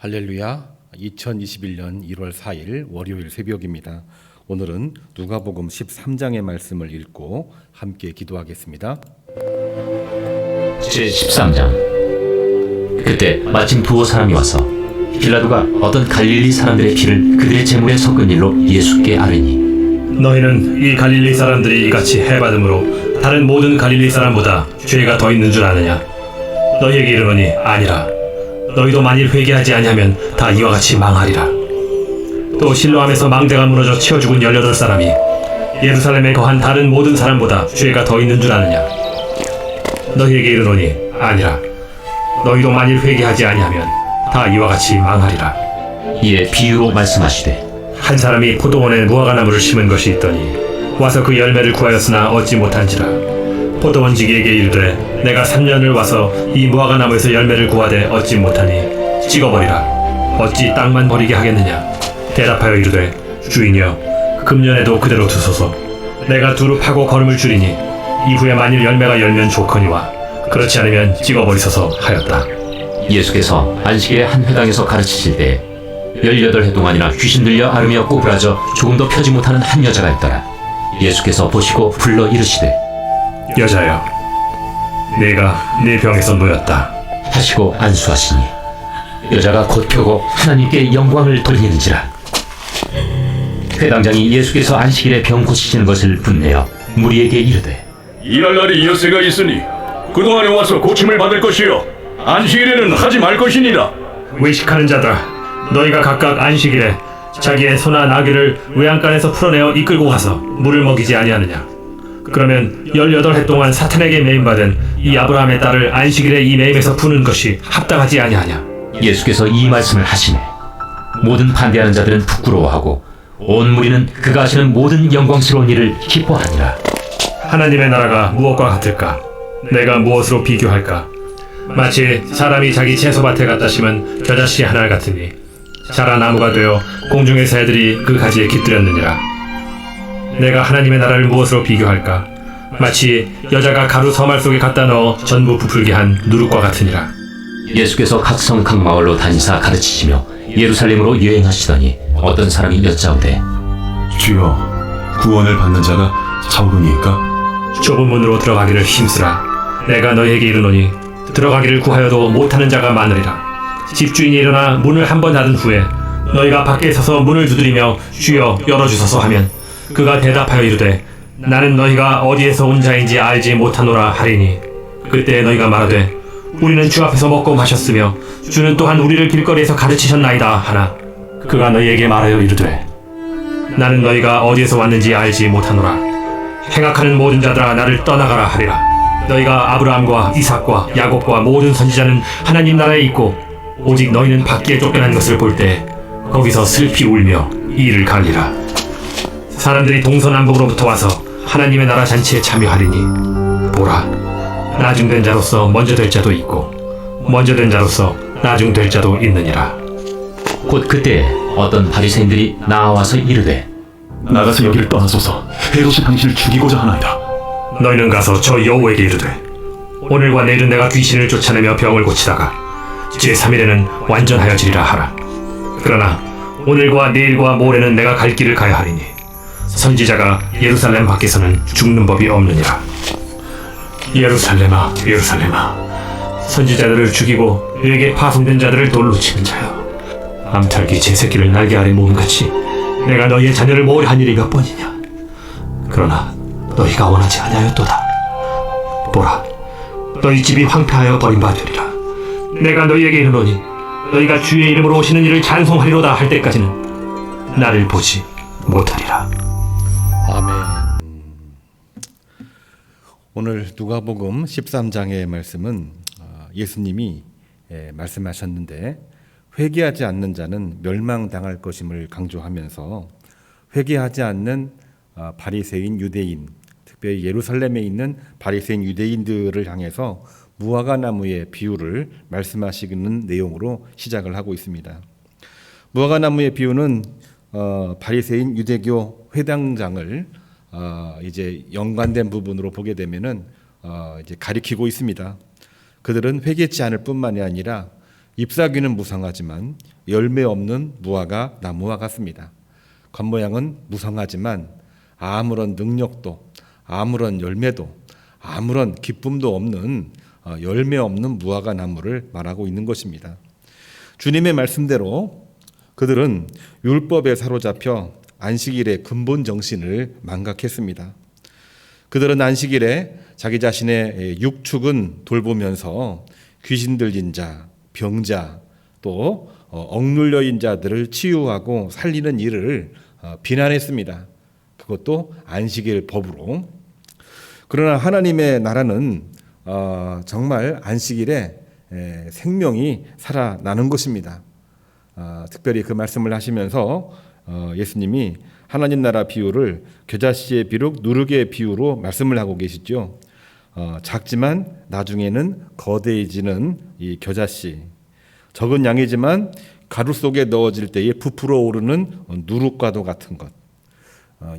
할렐루야. 2021년 1월 4일 월요일 새벽입니다. 오늘은 누가복음 13장의 말씀을 읽고 함께 기도하겠습니다. 제13장. 그때 마침 두어 사람이 와서 빌라도가 어떤 갈릴리 사람들의 피를 그들의 제물에 섞은 일로 예수께 아뢰니, 너희는 이 갈릴리 사람들이 이같이 해받음으로 다른 모든 갈릴리 사람보다 죄가 더 있는 줄 아느냐? 너희에게 이르노니 아니라. 너희도 만일 회개하지 아니하면 다 이와 같이 망하리라. 또 실로암에서 망대가 무너져 치어 죽은 18사람이 예루살렘에 거한 다른 모든 사람보다 죄가 더 있는 줄 아느냐? 너희에게 이르노니 아니라. 너희도 만일 회개하지 아니하면 다 이와 같이 망하리라. 이에 비유로 말씀하시되, 한 사람이 포도원에 무화과나무를 심은 것이 있더니 와서 그 열매를 구하였으나 얻지 못한지라. 포도원지기에게 이르되, 내가 3년을 와서 이 무화과나무에서 열매를 구하되 얻지 못하니 찍어버리라. 어찌 땅만 버리게 하겠느냐? 대답하여 이르되, 주인이여, 금년에도 그대로 두소서. 내가 두루 파고 거름을 줄이니 이후에 만일 열매가 열면 좋거니와 그렇지 않으면 찍어버리소서 하였다. 예수께서 안식일에 한 회당에서 가르치실 때 18해 동안이나 귀신 들려 앓으며 꼬부라져 조금도 펴지 못하는 한 여자가 있더라. 예수께서 보시고 불러 이르시되, 여자여, 네가 네 병에서 놓였다 하시고 안수하시니 여자가 곧 펴고 하나님께 영광을 돌리는지라. 회당장이 예수께서 안식일에 병 고치시는 것을 분내어 무리에게 이르되, 일할 날이 여세가 있으니 그동안에 와서 고침을 받을 것이요 안식일에는 하지 말 것이니라. 외식하는 자들아, 너희가 각각 안식일에 자기의 소나 나귀를 외양간에서 풀어내어 이끌고 가서 물을 먹이지 아니하느냐? 그러면 18해 동안 사탄에게 매임받은 이 아브라함의 딸을 안식일에 이 매임에서 푸는 것이 합당하지 아니하냐? 예수께서 이 말씀을 하시매 모든 반대하는 자들은 부끄러워하고 온 무리는 그가 하시는 모든 영광스러운 일을 기뻐하니라. 하나님의 나라가 무엇과 같을까? 내가 무엇으로 비교할까? 마치 사람이 자기 채소밭에 갖다 심은 겨자씨 하나 같으니 자라 나무가 되어 공중의 새들이 그 가지에 깃들였느니라. 내가 하나님의 나라를 무엇으로 비교할까? 마치 여자가 가루 서말 속에 갖다 넣어 전부 부풀게 한 누룩과 같으니라. 예수께서 각 성 각 마을로 다니사 가르치시며 예루살렘으로 여행하시더니 어떤 사람이 여짜오되, 주여, 구원을 받는 자가 적으니까? 좁은 문으로 들어가기를 힘쓰라. 내가 너희에게 이르노니 들어가기를 구하여도 못하는 자가 많으리라. 집주인이 일어나 문을 한 번 닫은 후에 너희가 밖에 서서 문을 두드리며 주여 열어주소서 하면 그가 대답하여 이르되, 나는 너희가 어디에서 온 자인지 알지 못하노라 하리니 그때 너희가 말하되, 우리는 주 앞에서 먹고 마셨으며 주는 또한 우리를 길거리에서 가르치셨나이다 하나, 그가 너희에게 말하여 이르되, 나는 너희가 어디에서 왔는지 알지 못하노라. 행악하는 모든 자들아, 나를 떠나가라 하리라. 너희가 아브라함과 이삭과 야곱과 모든 선지자는 하나님 나라에 있고 오직 너희는 밖에 쫓겨난 것을 볼 때 거기서 슬피 울며 이를 갈리라. 사람들이 동서남북으로부터 와서 하나님의 나라 잔치에 참여하리니 보라, 나중된 자로서 먼저 될 자도 있고 먼저 된 자로서 나중될 자도 있느니라. 곧 그때 어떤 바리새인들이 나와서 이르되, 나가서 여기를 떠나소서. 헤롯이 당신을 죽이고자 하나이다. 너희는 가서 저 여호에게 이르되, 오늘과 내일은 내가 귀신을 쫓아내며 병을 고치다가 제3일에는 완전하여지리라 하라. 그러나 오늘과 내일과 모레는 내가 갈 길을 가야 하리니 선지자가 예루살렘 밖에서는 죽는 법이 없느니라. 예루살렘아, 예루살렘아, 선지자들을 죽이고 내게 파송된 자들을 돌로 치는 자여, 암탉이 제 새끼를 날개 아래 모음같이 내가 너희의 자녀를 모으려 한 일이 몇 번이냐? 그러나 너희가 원하지 아니하였도다. 보라, 너희 집이 황폐하여 버림받으리라. 내가 너희에게 이르노니 너희가 주의 이름으로 오시는 이를 찬송하리로다 할 때까지는 나를 보지 못하리라. 아멘. 오늘 누가복음 13장의 말씀은 예수님이 말씀하셨는데, 회개하지 않는 자는 멸망당할 것임을 강조하면서 회개하지 않는 바리새인 유대인, 특별히 예루살렘에 있는 바리새인 유대인들을 향해서 무화과나무의 비유를 말씀하시는 내용으로 시작을 하고 있습니다. 무화과나무의 비유는 바리새인 유대교 회당장을 이제 연관된 부분으로 보게 되면은 이제 가리키고 있습니다. 그들은 회개치 않을 뿐만이 아니라 잎사귀는 무성하지만 열매 없는 무화과 나무와 같습니다. 겉모양은 무성하지만 아무런 능력도 아무런 열매도 아무런 기쁨도 없는 열매 없는 무화과 나무를 말하고 있는 것입니다. 주님의 말씀대로 그들은 율법에 사로잡혀 안식일의 근본 정신을 망각했습니다. 그들은 안식일에 자기 자신의 육축은 돌보면서 귀신 들린 자, 병자, 또 억눌려인 자들을 치유하고 살리는 일을 비난했습니다. 그것도 안식일 법으로. 그러나 하나님의 나라는 정말 안식일에 생명이 살아나는 것입니다. 특별히 그 말씀을 하시면서 예수님이 하나님 나라 비유를 겨자씨의 비록 누룩의 비유로 말씀을 하고 계시죠. 작지만 나중에는 거대해지는 이 겨자씨, 적은 양이지만 가루 속에 넣어질 때에 부풀어 오르는 누룩과도 같은 것.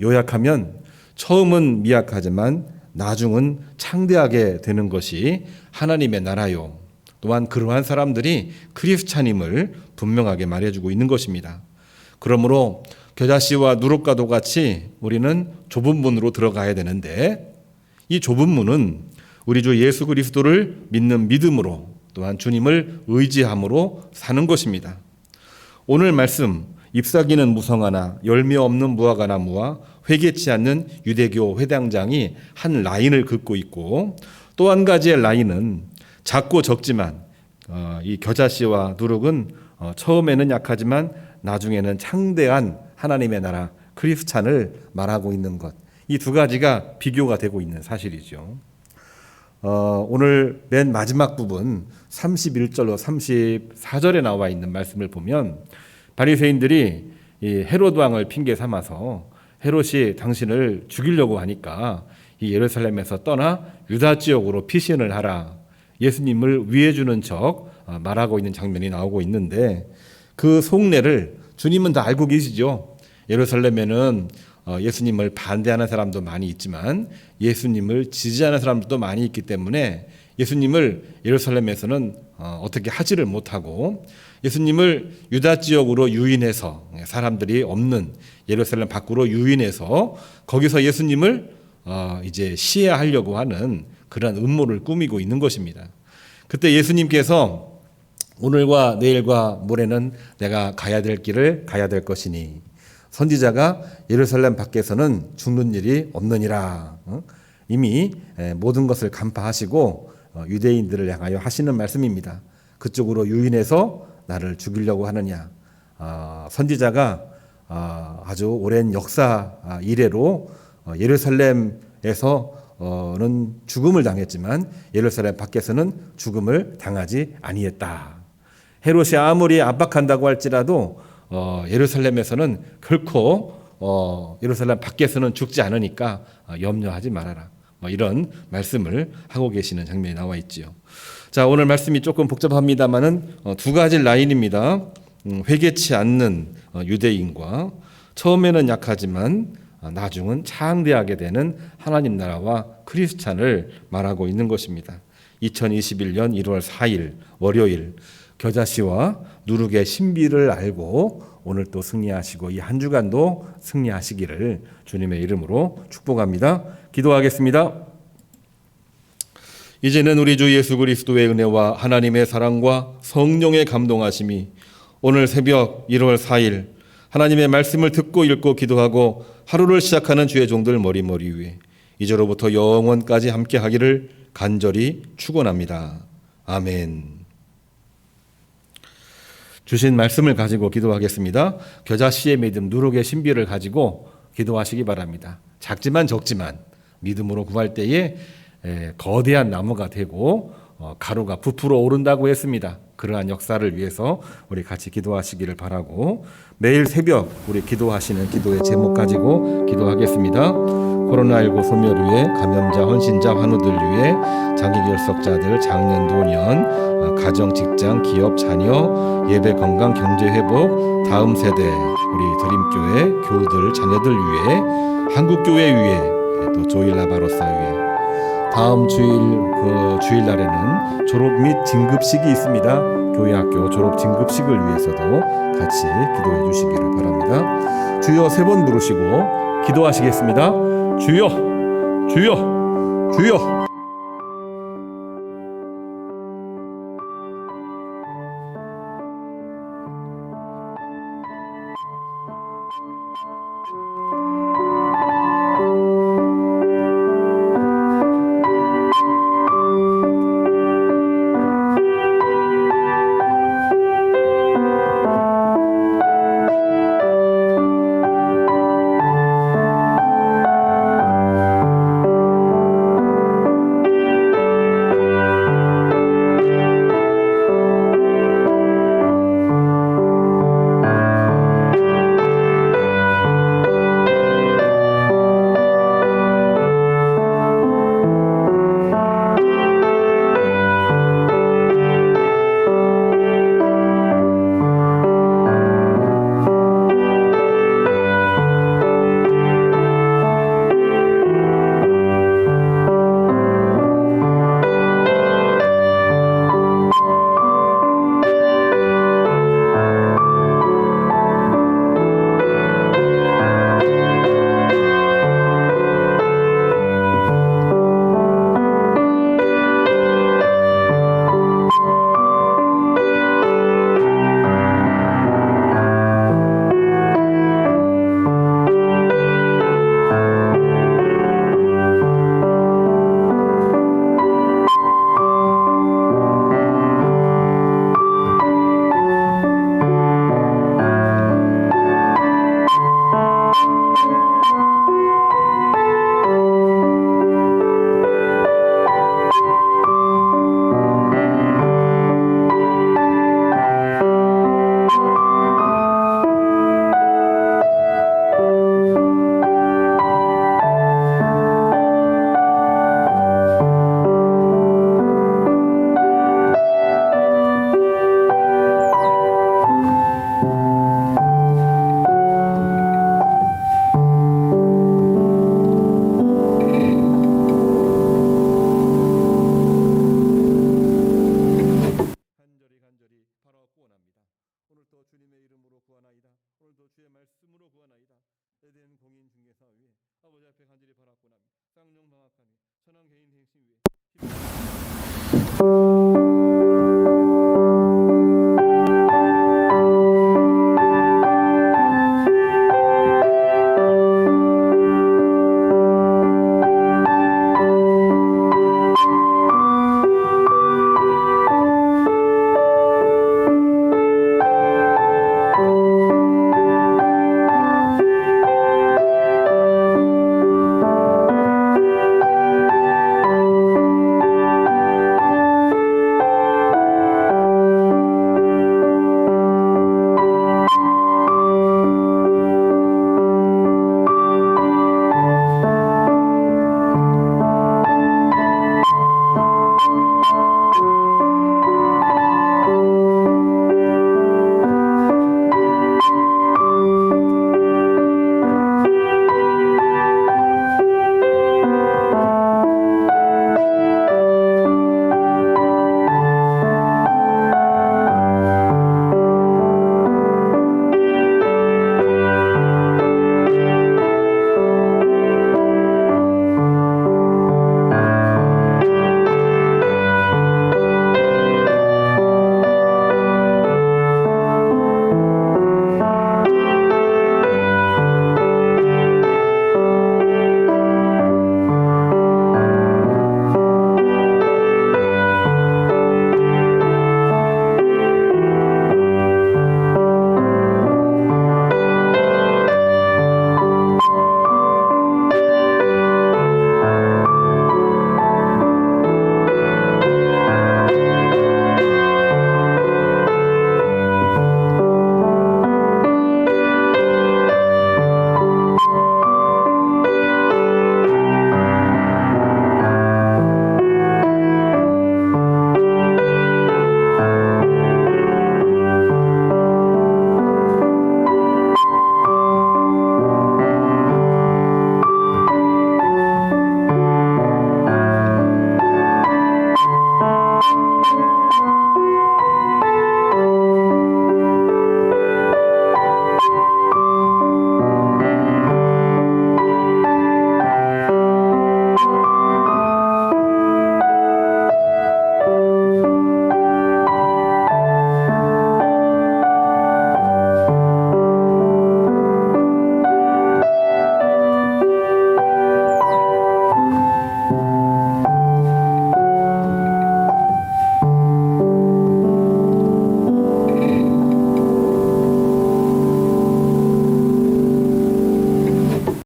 요약하면 처음은 미약하지만 나중은 창대하게 되는 것이 하나님의 나라요. 또한 그러한 사람들이 크리스찬임을 분명하게 말해주고 있는 것입니다. 그러므로 겨자씨와 누룩과도 같이 우리는 좁은 문으로 들어가야 되는데 이 좁은 문은 우리 주 예수 그리스도를 믿는 믿음으로 또한 주님을 의지함으로 사는 것입니다. 오늘 말씀 잎사귀는 무성하나 열매 없는 무화과 나무와 회개치 않는 유대교 회당장이 한 라인을 긋고 있고 또 한 가지의 라인은 작고 적지만 이 겨자씨와 누룩은 처음에는 약하지만 나중에는 창대한 하나님의 나라 크리스찬을 말하고 있는 것. 이 두 가지가 비교가 되고 있는 사실이죠. 오늘 맨 마지막 부분 31절로 34절에 나와 있는 말씀을 보면 바리새인들이 이 헤롯 왕을 핑계 삼아서 헤롯이 당신을 죽이려고 하니까 이 예루살렘에서 떠나 유다 지역으로 피신을 하라. 예수님을 위해 주는 척 말하고 있는 장면이 나오고 있는데 그 속내를 주님은 다 알고 계시죠. 예루살렘에는 예수님을 반대하는 사람도 많이 있지만 예수님을 지지하는 사람들도 많이 있기 때문에 예수님을 예루살렘에서는 어떻게 하지를 못하고 예수님을 유다 지역으로 유인해서 사람들이 없는 예루살렘 밖으로 유인해서 거기서 예수님을 이제 시해하려고 하는 그런 음모를 꾸미고 있는 것입니다. 그때 예수님께서 오늘과 내일과 모레는 내가 가야 될 길을 가야 될 것이니 선지자가 예루살렘 밖에서는 죽는 일이 없느니라. 이미 모든 것을 간파하시고 유대인들을 향하여 하시는 말씀입니다. 그쪽으로 유인해서 나를 죽이려고 하느냐. 선지자가 아주 오랜 역사 이래로 예루살렘에서는 죽음을 당했지만 예루살렘 밖에서는 죽음을 당하지 아니했다. 헤롯이 아무리 압박한다고 할지라도 예루살렘에서는 결코 예루살렘 밖에서는 죽지 않으니까 염려하지 말아라. 이런 말씀을 하고 계시는 장면이 나와 있지요. 자, 오늘 말씀이 조금 복잡합니다만은 두 가지 라인입니다. 회개치 않는 유대인과 처음에는 약하지만 나중은 창대하게 되는 하나님 나라와 크리스찬을 말하고 있는 것입니다. 2021년 1월 4일 월요일 겨자씨와 누룩의 신비를 알고 오늘 또 승리하시고 이 한 주간도 승리하시기를 주님의 이름으로 축복합니다. 기도하겠습니다. 이제는 우리 주 예수 그리스도의 은혜와 하나님의 사랑과 성령의 감동하심이 오늘 새벽 1월 4일 하나님의 말씀을 듣고 읽고 기도하고 하루를 시작하는 주의 종들 머리머리 위에 이제로부터 영원까지 함께 하기를 간절히 축원합니다. 아멘. 주신 말씀을 가지고 기도하겠습니다. 겨자씨의 믿음, 누룩의 신비를 가지고 기도하시기 바랍니다. 작지만 적지만 믿음으로 구할 때에 거대한 나무가 되고 가루가 부풀어 오른다고 했습니다. 그러한 역사를 위해서 우리 같이 기도하시기를 바라고 매일 새벽 우리 기도하시는 기도의 제목 가지고 기도하겠습니다. 코로나19 소멸 위해 감염자, 헌신자, 환우들 위해 장기 결석자들, 장년, 노년, 가정, 직장, 기업, 자녀, 예배, 건강, 경제 회복, 다음 세대 우리 드림교회 교우들, 자녀들 위해 한국교회 위해 또 조일 라바로사 위해 다음 주일날에는 졸업 및 진급식이 있습니다. 교회학교 졸업 진급식을 위해서도 같이 기도해 주시기를 바랍니다. 주여 3번 부르시고 기도하시겠습니다. 주여, 주여, 주여. 아버지 앞에 간절히 바라옵고나니 쌍용 방학하니 천한 개인 행신 위에